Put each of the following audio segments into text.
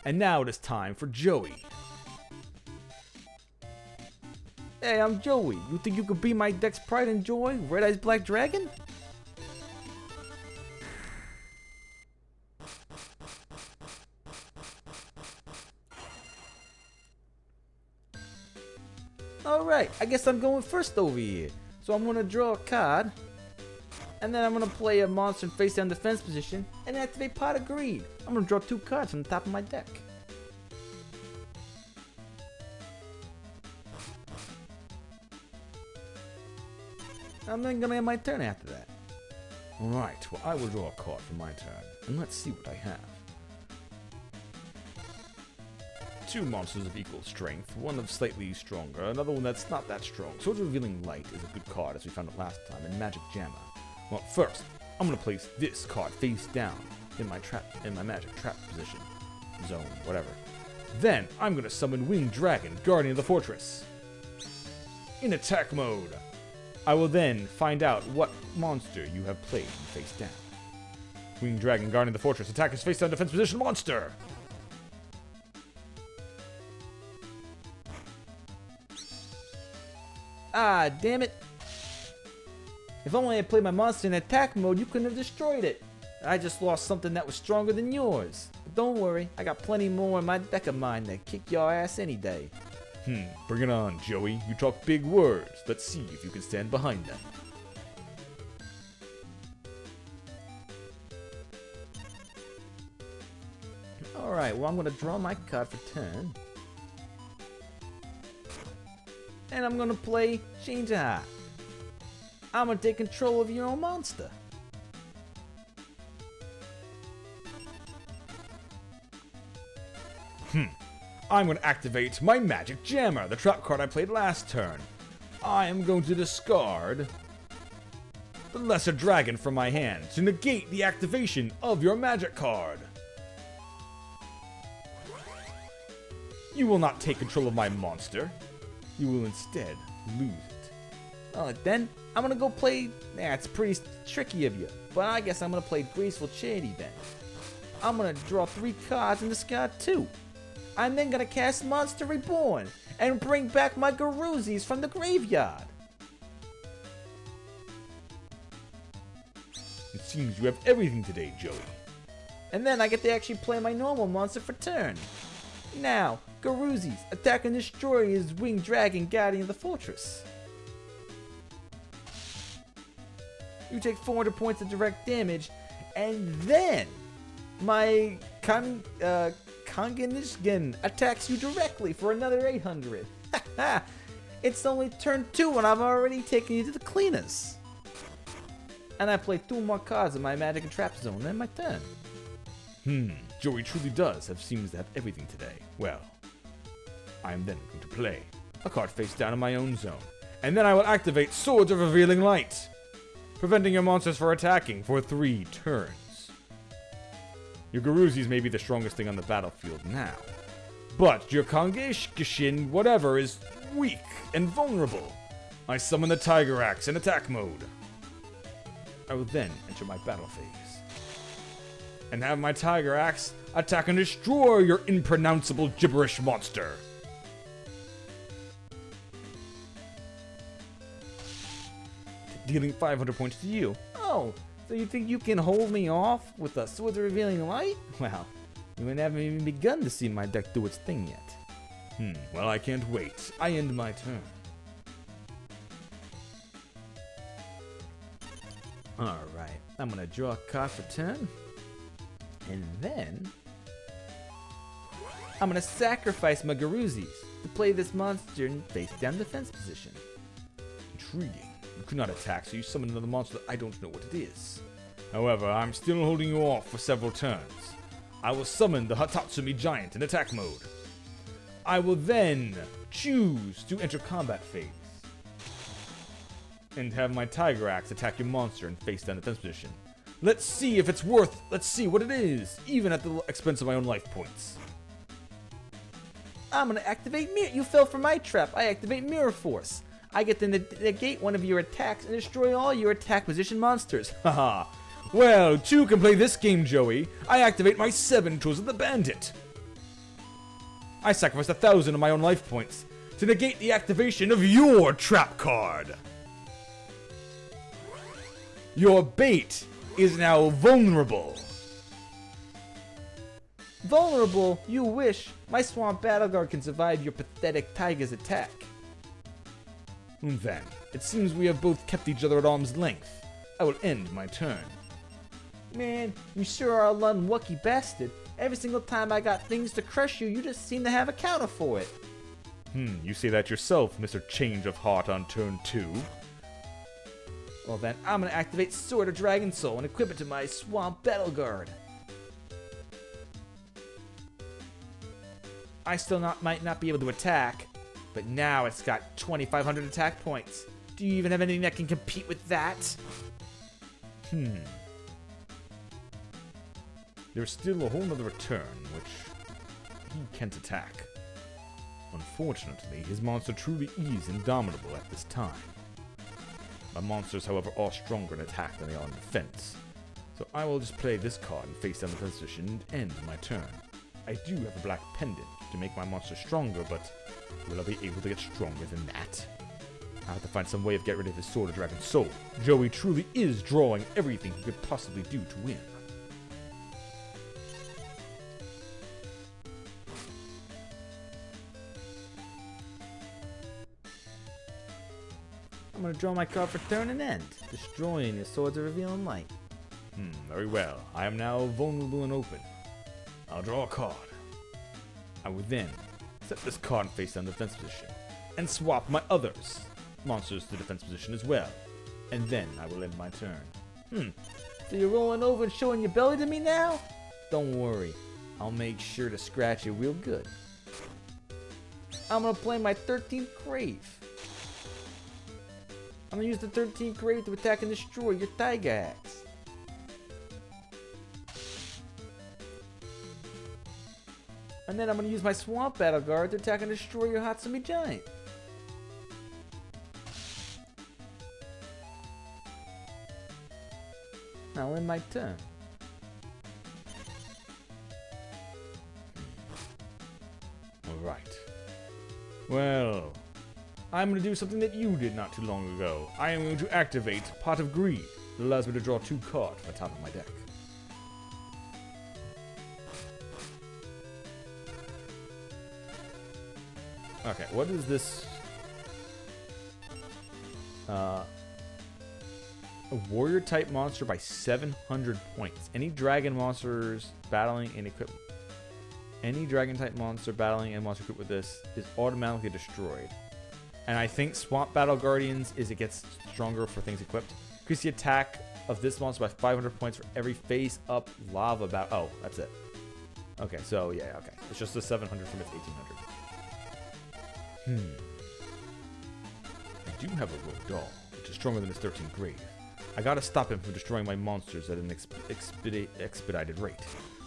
And now it is time for Joey. Hey, I'm Joey. You think you could be my deck's pride and joy, Red Eyes Black Dragon? Alright, I guess I'm going first over here. So I'm gonna draw a card. And then I'm gonna play a monster in face down defense position and activate Pot of Greed. I'm gonna draw 2 cards from the top of my deck. I'm then gonna end my turn after that. Alright, well I will draw a card for my turn. And let's see what I have. 2 monsters of equal strength, one of slightly stronger, another one that's not that strong. Swords of Revealing Light is a good card as we found it last time, and Magic Jammer. Well, first, I'm gonna place this card face down in my magic trap position. Zone, whatever. Then, I'm gonna summon Winged Dragon, Guardian of the Fortress. In attack mode. I will then find out what monster you have played face down. Winged Dragon, Guardian of the Fortress, attack his face down defense position monster! Ah, damn it. If only I played my monster in attack mode, you couldn't have destroyed it. I just lost something that was stronger than yours. But don't worry, I got plenty more in my deck of mine that kick your ass any day. Bring it on, Joey. You talk big words. Let's see if you can stand behind them. Alright, well I'm gonna draw my card for turn. And I'm gonna play Change of Heart. I'm gonna take control of your own monster. I'm gonna activate my Magic Jammer, the trap card I played last turn. I am going to discard the Lesser Dragon from my hand to negate the activation of your magic card. You will not take control of my monster. You will instead lose it. Then, I'm gonna go play... it's pretty tricky of you, but I guess I'm gonna play Graceful Charity then. I'm gonna draw 3 cards and discard 2. I'm then gonna cast Monster Reborn and bring back my Garuzis from the graveyard. It seems you have everything today, Joey. And then I get to actually play my normal monster for turn. Now, Garuzis, attack and destroy his Winged Dragon, Guardian of the Fortress. You take 400 points of direct damage, and then my Kanganishgen attacks you directly for another 800. It's only turn 2 and I've already taken you to the cleaners. And I play 2 more cards in my Magic and Trap Zone, then my turn. Joey truly seems to have everything today. Well, I am then going to play a card face down in my own zone. And then I will activate Swords of Revealing Light, preventing your monsters from attacking for 3 turns. Your Garuzis may be the strongest thing on the battlefield now, but your Kangaskishin whatever is weak and vulnerable. I summon the Tiger Axe in attack mode. I will then enter my battle phase and have my Tiger Axe attack and destroy your impronounceable gibberish monster. Dealing 500 points to you. Oh, so you think you can hold me off with a Swords of Revealing Light? Well, you haven't even begun to see my deck do its thing yet. Well, I can't wait. I end my turn. Alright, I'm gonna draw a card for turn. And then I'm gonna sacrifice my Garuzis to play this monster in face down defense position. Intriguing. You could not attack, so you summon another monster that I don't know what it is. However, I'm still holding you off for several turns. I will summon the Hatatsumi Giant in attack mode. I will then choose to enter combat phase and have my Tiger Axe attack your monster in face down defense position. Let's see if it's worth, let's see what it is, even at the expense of my own life points. I'm gonna activate Mirror. You fell for my trap. I activate Mirror Force. I get to negate one of your attacks and destroy all your attack position monsters. Haha. Well, 2 can play this game, Joey. I activate my 7 Tools of the Bandit. I sacrificed 1,000 of my own life points to negate the activation of your trap card. Your bait is now vulnerable. Vulnerable? You wish. My Swamp Battle Guard can survive your pathetic Tiger's attack. Then, it seems we have both kept each other at arm's length. I will end my turn. Man, you sure are a unlucky bastard. Every single time I got things to crush you, you just seem to have a counter for it. You say that yourself, Mr. Change of Heart on turn 2. Well then, I'm gonna activate Sword of Dragon Soul and equip it to my Swamp Battle Guard. I still might not be able to attack, but now it's got 2,500 attack points. Do you even have anything that can compete with that? There's still a whole nother return, which he can't attack. Unfortunately, his monster truly is indomitable at this time. My monsters, however, are stronger in attack than they are in defense. So I will just play this card and face down the position and end my turn. I do have a black pendant to make my monster stronger, but will I be able to get stronger than that? I have to find some way of getting rid of his Sword of Dragon Soul. Joey truly is drawing everything he could possibly do to win. I'm gonna draw my card for turn and end, destroying his Swords of Revealing Light. Very well. I am now vulnerable and open. I'll draw a card. I will then set this card in face down defense position, and swap my others monsters to defense position as well. And then I will end my turn. So you're rolling over and showing your belly to me now? Don't worry, I'll make sure to scratch it real good. I'm gonna play my 13th Grave. I'm gonna use the 13th Grave to attack and destroy your Tiger Axe. And then I'm gonna use my Swamp Battle Guard to attack and destroy your Hatsumi Giant. I'll end my turn. Alright. Well, I'm going to do something that you did not too long ago. I am going to activate Pot of Greed. It allows me to draw 2 cards from the top of my deck. Okay, what is this? A warrior type monster by 700 points. Any dragon monsters battling and equipped. Any dragon type monster battling and monster equipped with this is automatically destroyed. And I think Swamp Battle Guardians is it gets stronger for things equipped. Increase the attack of this monster by 500 points for every face up lava battle. Oh, that's it. Okay, so yeah, okay. It's just the 700 from its 1800. I do have a rogue doll, which is stronger than his 13th Grave. I gotta stop him from destroying my monsters at an expedited rate.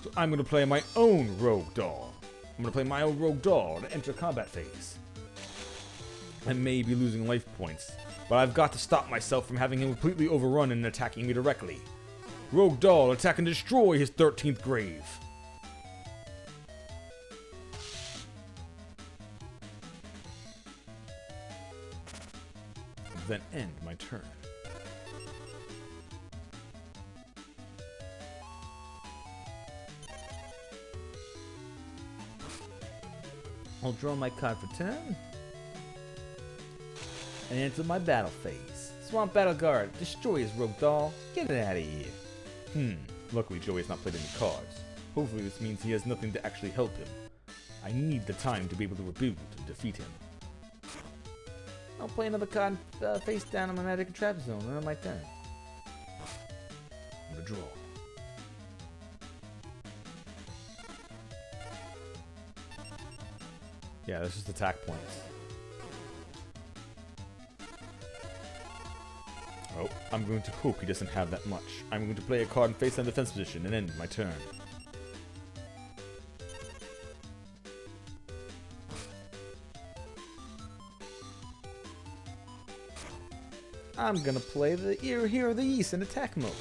So I'm gonna play my own rogue doll. I'm gonna play my own rogue doll to enter combat phase. I may be losing life points, but I've got to stop myself from having him completely overrun and attacking me directly. Rogue doll, attack and destroy his 13th Grave. Then end my turn. I'll draw my card for turn. And enter my battle phase. Swamp Battle Guard, destroy his rogue doll. Get it out of here. Luckily Joey has not played any cards. Hopefully this means he has nothing to actually help him. I need the time to be able to rebuild and defeat him. I'll play another card face down on my magic and trap zone and on my turn. I'm gonna draw. Yeah, that's just attack points. Oh, I'm going to hope he doesn't have that much. I'm going to play a card in face down defense position and end my turn. I'm gonna play the Hero of the East in attack mode.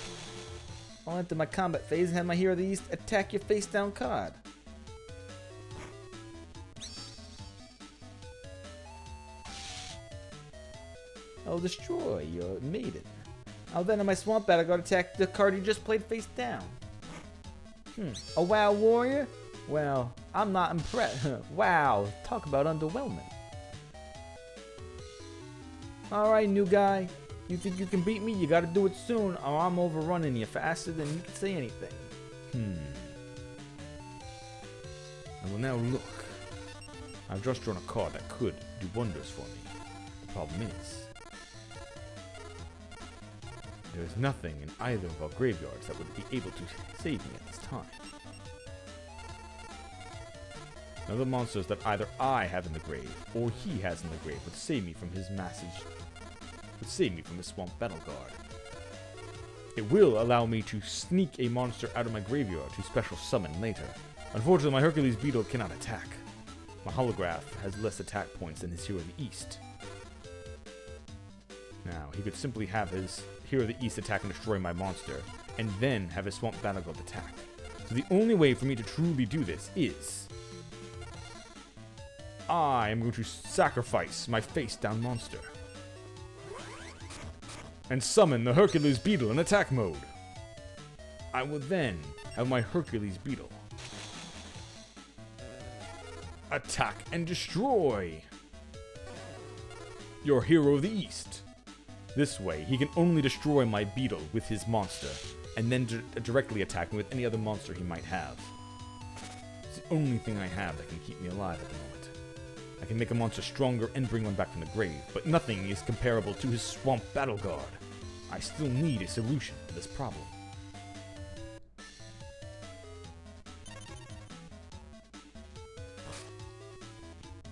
I'll enter my combat phase and have my Hero of the East attack your face down card. I'll destroy your maiden. I'll then, in my swamp battle, go attack the card you just played face down. A WoW warrior? Well, I'm not impressed. Wow, talk about underwhelming. Alright, new guy. You think you can beat me? You gotta do it soon, or I'm overrunning you faster than you can say anything. I will now look. I've just drawn a card that could do wonders for me. The problem is, there is nothing in either of our graveyards that would be able to save me at this time. None of the monsters that either I have in the grave or he has in the grave would save me from his swamp battle guard. It will allow me to sneak a monster out of my graveyard to special summon later. Unfortunately, my Hercules Beetle cannot attack. My holograph has less attack points than his Hero of the East. Now, he could simply have his Hero of the East attack and destroy my monster, and then have his Swamp Battle Guard attack. So the only way for me to truly do this is I am going to sacrifice my face-down monster and summon the Hercules Beetle in attack mode. I will then have my Hercules Beetle attack and destroy your Hero of the East. This way, he can only destroy my beetle with his monster, and then directly attack me with any other monster he might have. It's the only thing I have that can keep me alive at the moment. I can make a monster stronger and bring one back from the grave, but nothing is comparable to his Swamp Battle Guard. I still need a solution to this problem.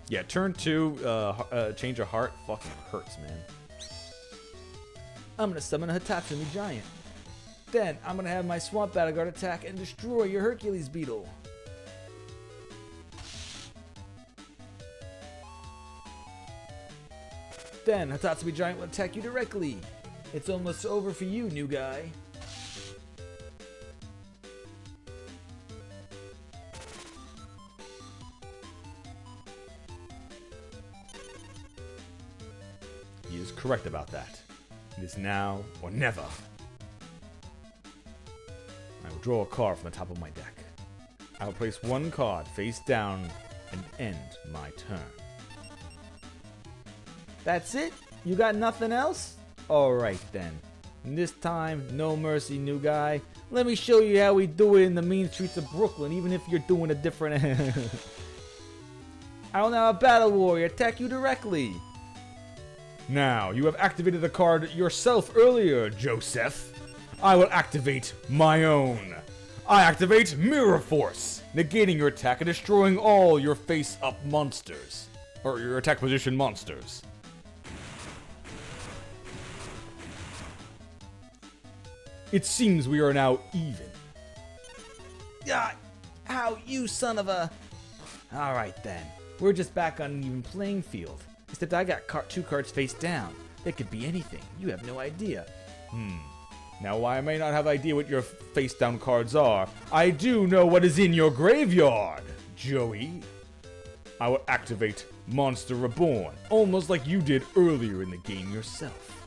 Yeah, turn 2, change of heart, fucking hurts, man. I'm gonna summon a Hitatsumi Giant. Then, I'm gonna have my Swamp Battle Guard attack and destroy your Hercules Beetle. Then, Hitatsumi Giant will attack you directly. It's almost over for you, new guy. He is correct about that. It is now or never. I will draw a card from the top of my deck. I will place one card face down and end my turn. That's it? You got nothing else? Alright then. This time, no mercy, new guy. Let me show you how we do it in the mean streets of Brooklyn, even if you're doing a different... I will now have Battle Warrior attack you directly. Now, you have activated the card yourself earlier, Joseph. I will activate my own. I activate Mirror Force, negating your attack and destroying all your face-up monsters. Or your attack position monsters. It seems we are now even. Ah, ow, you son of a... Alright then, we're just back on an even playing field. Except I got two cards face down. They could be anything. You have no idea. Now, while I may not have idea what your face down cards are, I do know what is in your graveyard, Joey. I will activate Monster Reborn, almost like you did earlier in the game yourself.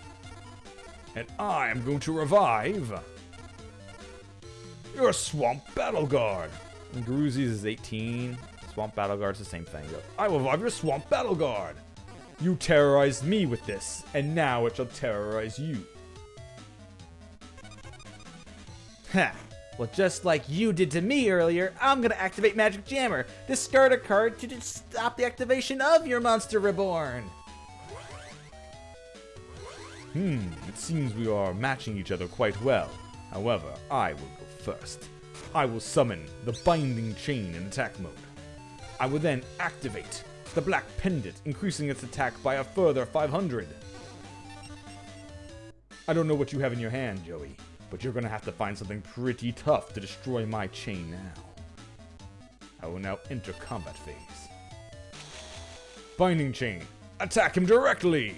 And I am going to revive your Swamp Battle Guard. And Garuzi's is 18. Swamp Battle Guard's the same thing. I will revive your Swamp Battle Guard. You terrorized me with this, and now it shall terrorize you. Ha! Well, just like you did to me earlier, I'm gonna activate Magic Jammer. Discard a card to just stop the activation of your Monster Reborn. It seems we are matching each other quite well. However, I will go first. I will summon the Binding Chain in attack mode. I will then activate the Black Pendant, increasing its attack by a further 500. I don't know what you have in your hand, Joey, but you're gonna have to find something pretty tough to destroy my chain now. I will now enter combat phase. Binding Chain, attack him directly!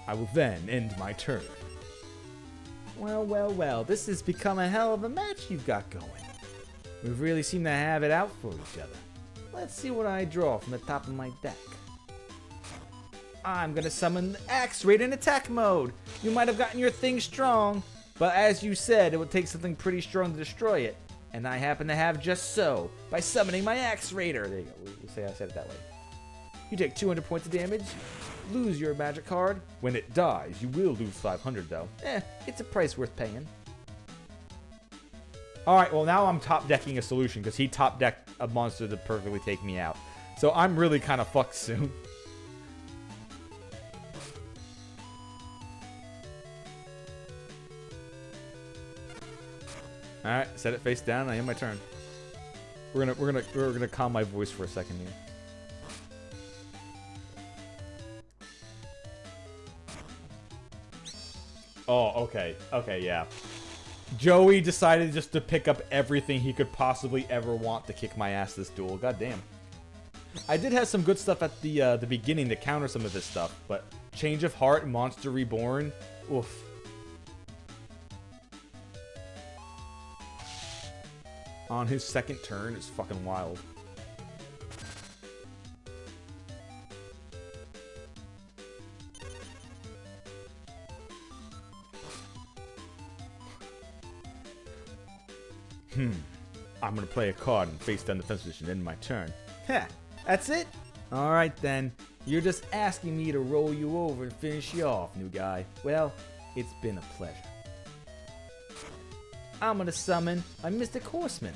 I will then end my turn. Well, well, well, this has become a hell of a match you've got going. We really seem to have it out for each other. Let's see what I draw from the top of my deck. I'm gonna summon the Axe Raider in attack mode. You might have gotten your thing strong, but as you said, it would take something pretty strong to destroy it. And I happen to have just so, by summoning my Axe Raider. There you go, we'll say I said it that way. You take 200 points of damage, lose your magic card. When it dies, you will lose 500 though. It's a price worth paying. Alright, well now I'm top decking a solution, because he top decked a monster to perfectly take me out. So I'm really kind of fucked soon. Alright, set it face down, I end my turn. We're gonna calm my voice for a second here. Oh, okay. Okay, yeah. Joey decided just to pick up everything he could possibly ever want to kick my ass this duel. God damn. I did have some good stuff at the beginning to counter some of this stuff, but Change of Heart, Monster Reborn, oof. On his second turn is fucking wild. I'm gonna play a card and face down defense position, end my turn. Heh, that's it? Alright then. You're just asking me to roll you over and finish you off, new guy. Well, it's been a pleasure. I'm gonna summon my Mystic Horseman.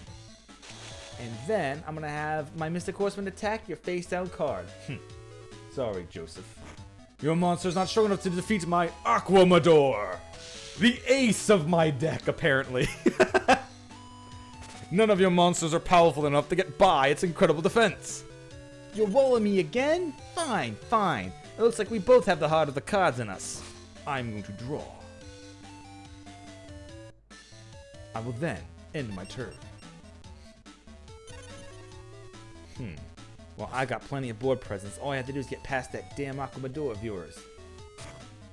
And then I'm gonna have my Mystic Horseman attack your face down card. Sorry, Joseph. Your monster's not strong enough to defeat my Aquamador! The ace of my deck, apparently. None of your monsters are powerful enough to get by its incredible defense. You're rolling me again? Fine, fine. It looks like we both have the heart of the cards in us. I'm going to draw. I will then end my turn. Well, I got plenty of board presence. All I have to do is get past that damn Aquamador of yours.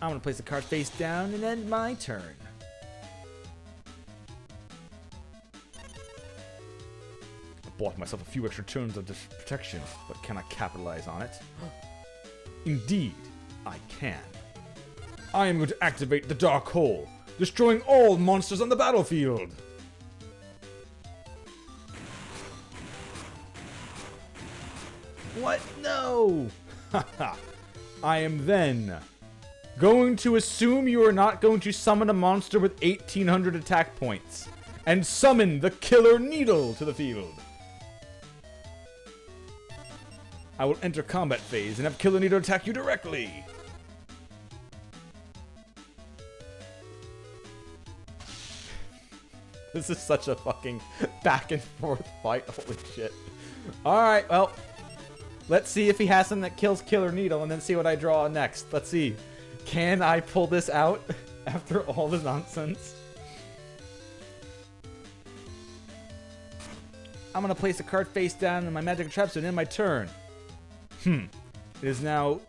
I'm gonna place the card face down and end my turn. I bought myself a few extra turns of protection, but can I capitalize on it? Indeed, I can. I am going to activate the Dark Hole, destroying all monsters on the battlefield. What? No! Haha. I am then going to assume you are not going to summon a monster with 1800 attack points and summon the Killer Needle to the field. I will enter combat phase and have Killer Needle attack you directly. This is such a fucking back and forth fight. Holy shit. Alright, well, let's see if he has something that kills Killer Needle and then see what I draw next. Let's see. Can I pull this out after all the nonsense? I'm gonna place a card face down in my magic trap zone and end my turn. It is now...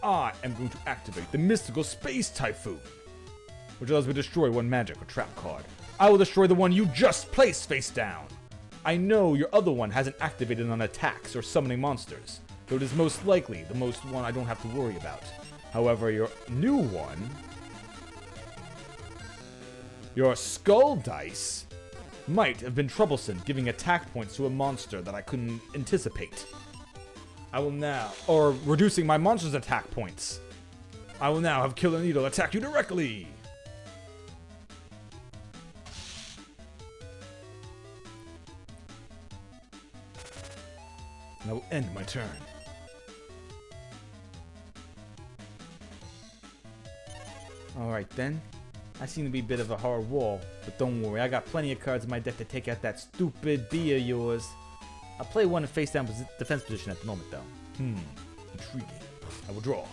I am going to activate the Mystical Space Typhoon, which allows me to destroy one magic or trap card. I will destroy the one you just placed face down. I know your other one hasn't activated on attacks or summoning monsters, so it is most likely the most one I don't have to worry about. However, your new one, your Skull Dice, might have been troublesome, giving attack points to a monster that I couldn't anticipate. I will now, or reducing my monster's attack points. I will now have Killer Needle attack you directly. And I will end my turn. Alright then. I seem to be a bit of a hard wall, but don't worry, I got plenty of cards in my deck to take out that stupid bee of yours. I'll play one in face down defense position at the moment though. Intriguing. I will draw.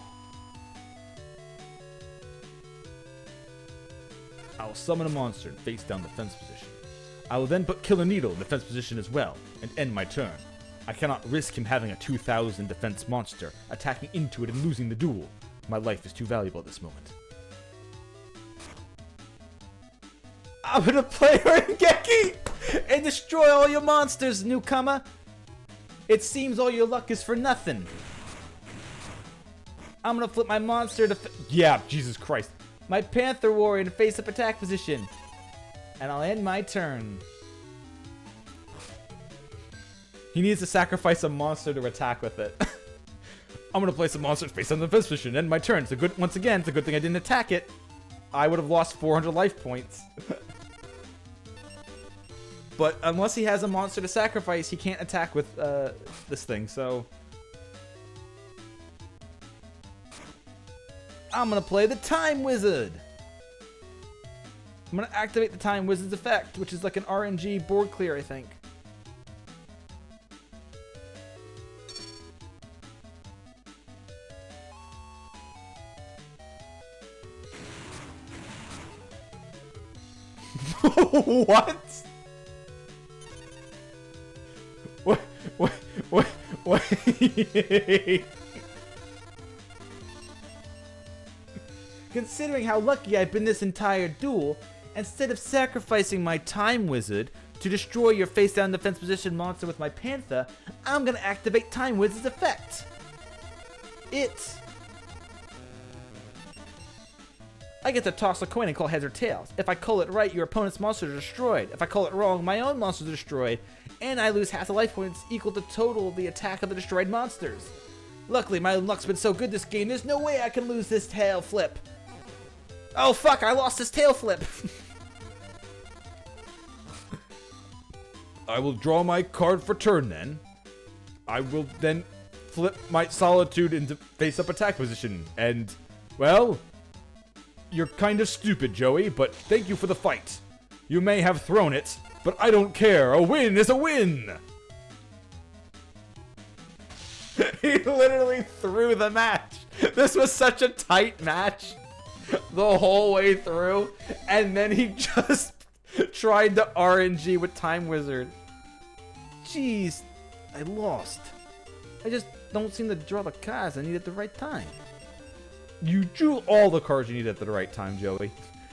I will summon a monster in face down defense position. I will then put Killer Needle in defense position as well, and end my turn. I cannot risk him having a 2000 defense monster, attacking into it and losing the duel. My life is too valuable at this moment. I'm gonna play Rengeki and destroy all your monsters, newcomer. It seems all your luck is for nothing. I'm gonna flip my monster to yeah, Jesus Christ. My Panther Warrior in face-up attack position. And I'll end my turn. He needs to sacrifice a monster to attack with it. I'm gonna place a monster face on the defense position. End my turn. It's a good, once again, it's a good thing I didn't attack it. I would have lost 400 life points. But unless he has a monster to sacrifice, he can't attack with this thing, so... I'm gonna play the Time Wizard! I'm gonna activate the Time Wizard's effect, which is like an RNG board clear, I think. What? Wait. Considering how lucky I've been this entire duel, instead of sacrificing my Time Wizard to destroy your face-down defense position monster with my Panther, I'm gonna activate Time Wizard's effect. I get to toss a coin and call heads or tails. If I call it right, your opponent's monsters are destroyed. If I call it wrong, my own monsters are destroyed. And I lose half the life points equal to total of the attack of the destroyed monsters. Luckily, my luck's been so good this game, there's no way I can lose this tail flip. Oh fuck, I lost this tail flip. I will draw my card for turn then. I will then flip my Solitude into face-up attack position. And, well... You're kind of stupid, Joey, but thank you for the fight. You may have thrown it, but I don't care. A win is a win! He literally threw the match. This was such a tight match the whole way through, and then he just tried to RNG with Time Wizard. Jeez, I lost. I just don't seem to draw the cards I need at the right time. You drew all the cards you need at the right time, Joey.